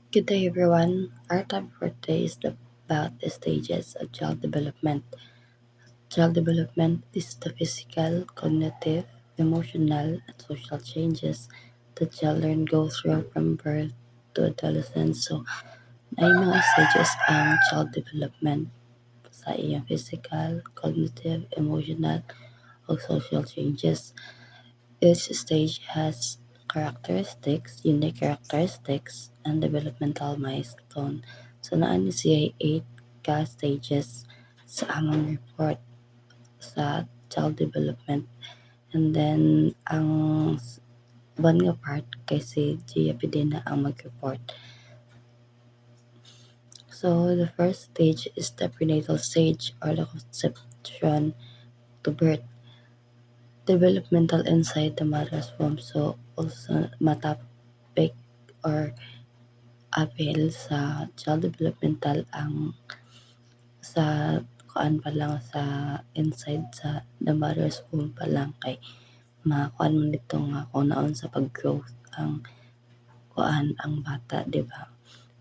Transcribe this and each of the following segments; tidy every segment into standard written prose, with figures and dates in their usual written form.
Good day, everyone. Our topic for today is about the stages of child development. Child development is the physical, cognitive, emotional, and social changes that children go through from birth to adolescence. So, ay mga stages ang child development sa iyang physical, cognitive, emotional, o social changes. Each stage has unique characteristics, and developmental milestone. So naani siya 8 ka stages sa among report sa child development. And then ang one nga part kay si Gia Pidena ang mag-report. So the first stage is the prenatal stage or the conception to birth. Developmental inside the mother's womb. So also matapik or apel sa child developmental ang sa kuan pa lang sa inside sa the mother's womb pa lang kay makuan mo nito nga kung naon sa pag-growth ang kuan ang bata, di ba?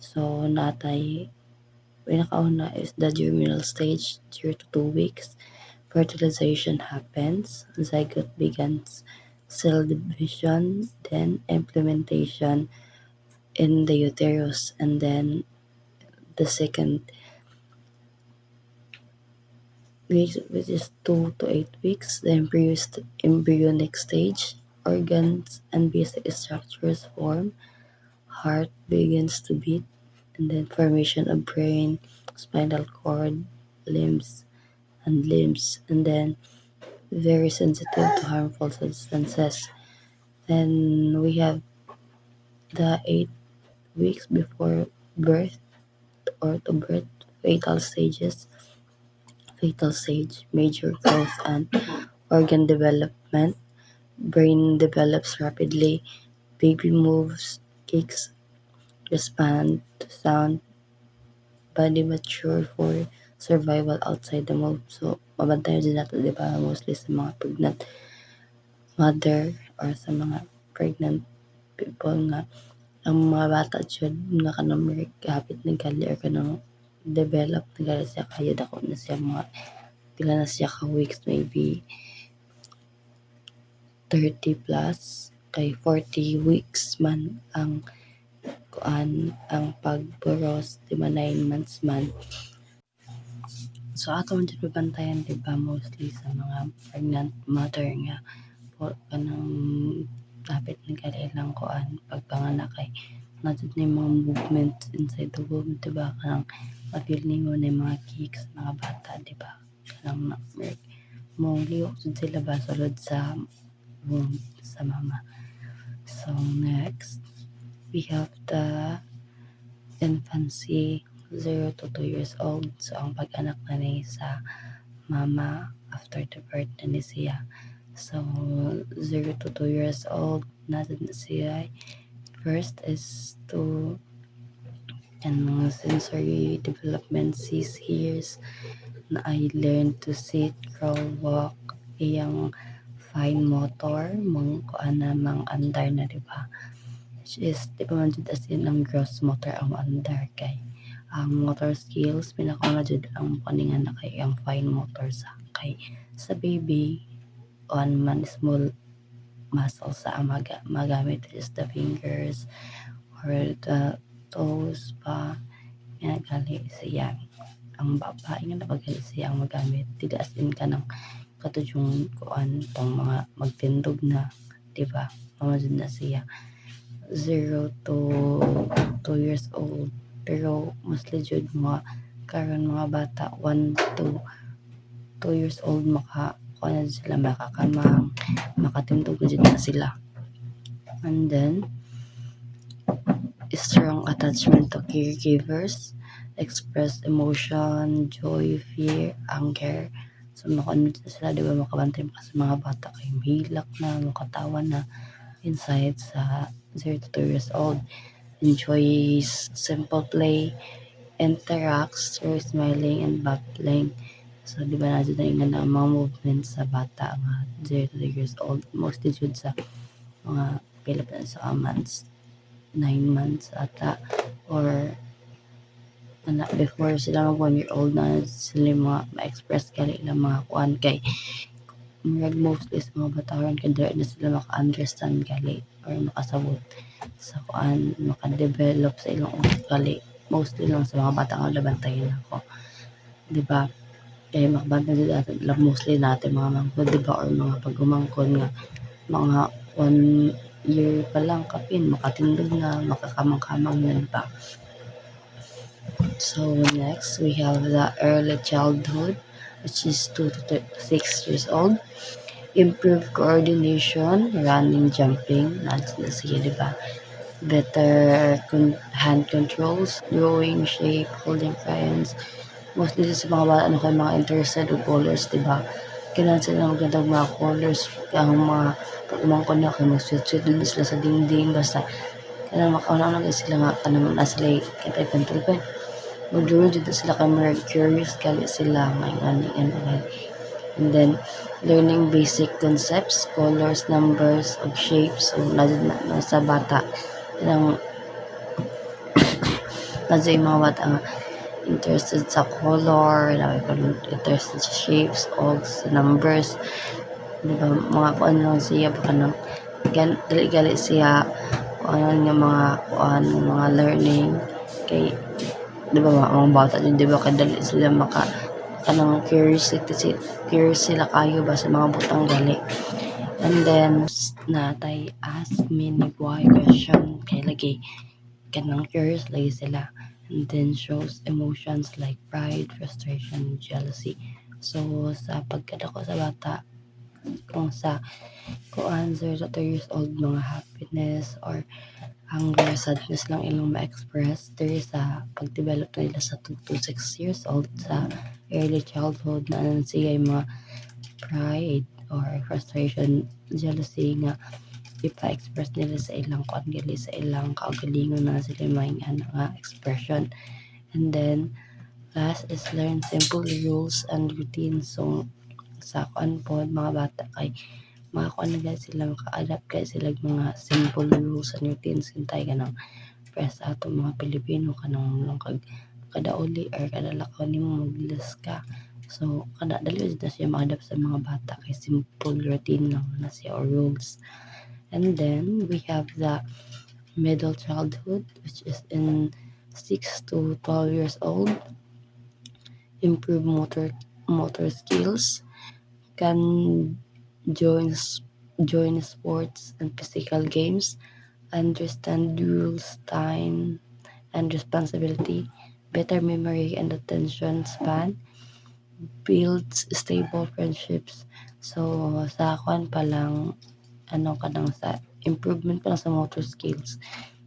So natay pinakauna is the germinal stage, 0 to 2 weeks. Fertilization happens, zygote begins cell division, then implementation in the uterus, and then the second weeks, which is 2 to 8 weeks, the embryonic stage, organs and basic structures form, heart begins to beat, and then formation of brain, spinal cord, limbs, and then very sensitive to harmful substances. Then we have the 8 weeks before birth or to birth, fetal stage, major growth and organ development. Brain develops rapidly. Baby moves, kicks, respond to sound. Body mature for survival outside the womb. So, mabantayan din natin, di ba? Mostly sa mga pregnant mother or sa mga pregnant people nga ang mga bata jud nga kanang hapit na gali or kanang develop na gali siya kayo dako na siya mga pila na siya ka weeks, maybe 30 plus kay 40 weeks man ang kuan ang pagburos, di ba 9 months man. So ato man jud pabantayan, di ba, mostly sa mga pregnant mother nga po kanang hapit na gali lang kuan pagpanganak kay na jud na yung mga movement inside the womb, di ba, kanang ma-feel ninyo na yung mga kicks mga bata, di ba, kanang mo liok jud sila ba sulod sa womb sa mama. So next we have the infancy, 0 to 2 years old. So ang pag-anak na ni sa mama after the birth na ni siya. So 0 to 2 years old natin na siya. First is to sensory development, sees, hears, na I learn to sit, crawl, walk, iyang fine motor, mong kuan na mang andar na, di ba? Which is, di ba man jud as in ang gross motor ang andar kay ang motor skills pinakauna jud ang kaningan na kay ang fine motor sa kay sa baby on man small muscle sa magamit is the fingers or the toes pa nga gali siya ang babae nga napagali siya ang magamit dili as in kanang katudjong kuan tong mga magtindog na, di ba, mamajud na siya 0 to 2 years old. Pero mostly jud mga karon mga bata 1 to 2 years old maka kuan na sila makakamang makatindog na jud na sila. And then strong attachment to caregivers, express emotion, joy, fear, anger. So makuan sila, di ba, makabantay pa sa mga bata kay mahilak na, makatawa na inside sa 0 to 2 years old. Enjoys simple play, interacts through smiling and babbling. So di ba na dyan na yung mga movements sa bata nga 0 to 2 years old, mostly jud sa mga Philippines sa months 9 months ata, or anak before sila mag 1 year old na sila mga ma-express gali ilang mga kuan, kay murag mostly sa mga bataon kada na sila maka-understand gali or makasabot sa kuan, maka-develop sa ilang utak gali, mostly lang sa mga bata nga labantayin ako, di ba? Kaya makabantay din natin mostly natin mga mangkod, di ba, or mga pagumangkod nga mga 1 year pa lang kapin makatindog na, makakamang-kamang na, di ba? So next we have the early childhood, which is 2 to 6 years old. Improve coordination, running, jumping, nandiyan na siya, di ba? Better hand controls, drawing, shape, holding crayons. Mostly sa mga bata, ano kayo mga interested o colors, di ba? Kailangan sila magandang mga colors, ang mga pag-umangkon na kayo, mag-sweet-sweet din sila sa dingding, basta kailangan makauna na sila nga, kanang na sila kitay control pa. Mag-drawing dito sila kay curious, kali sila, may nganing. And then, learning basic concepts, colors, numbers, of shapes, so na sa bata, ilang nasa yung mga bata nga interested sa color, interested sa shapes, o sa numbers, di ba, mga kuan lang siya, baka nang gali siya, kuan nga mga learning, kay, di ba, mga bata din, di ba, kadali sila kanang curious sila kayo ba sa mga butang gali. And then natay ask me ni why question, kay lagi kanang curious lagi sila. And then shows emotions like pride, frustration, jealousy. So sa pagkadako sa bata, kung sa kuan 0 to 2 years old, mga happiness or anger, sadness lang ilang ma-express. There sa pag-develop na nila sa 2 to 6 years old, sa early childhood, na siya yung mga pride or frustration, jealousy nga ipa-express nila sa ilang kuan gali, sa ilang kaugalingon na sila may nga expression. And then last is learn simple rules and routines. So sa kuan po mga bata, kay mga kuan na sila, maka-adapt kay sila mga simple rules and routines, kintay kanang press ato mga Pilipino kanang lang kadauli or kadalakaw nimo maglis ka. So kada dali na siya ma-adapt sa mga bata, kay simple routine lang na siya or rules. And then we have the middle childhood, which is in 6 to 12 years old. Improve motor skills, can join sports and physical games, understand rules, time, and responsibility, better memory and attention span, builds stable friendships. So sa kwan pa lang, sa improvement pa lang sa motor skills,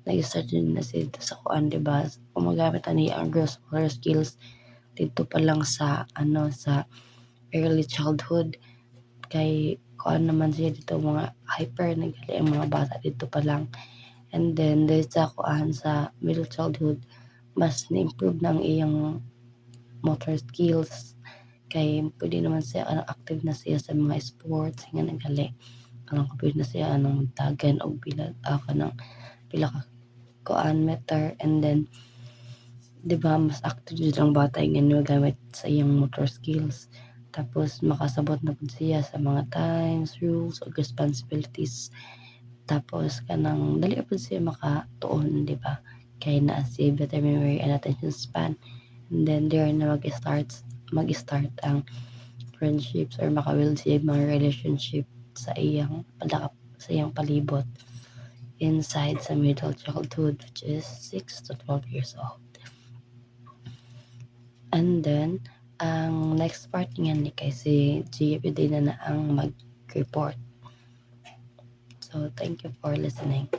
nag-start din na siya sa kuan, diba, gumagamit ani ang gross motor skills dito pa lang sa sa early childhood, kay kuan naman siya dito, mga hyper nagali ang mga bata dito pa lang. And then dahil sa kuan sa middle childhood, mas na-improve na ang iyang motor skills, kay pwede naman siya active na siya sa mga sports nga nagali, pwede na siya magdagan og pila ka kuan meter. And then di ba, mas active jud ang bata nga magamit sa iyang motor skills, tapos makasabot na pud siya sa mga times, rules, o responsibilities. Tapos kanang dali pud siya makatuon, di ba, kay naa si better memory and attention span. And then there na mag-start ang friendships or maka-build siya mga relationship sa iyang palibot inside sa middle childhood, which is 6 to 12 years old. And then ang next part nga ni kay si GFD na ang mag-report. So thank you for listening.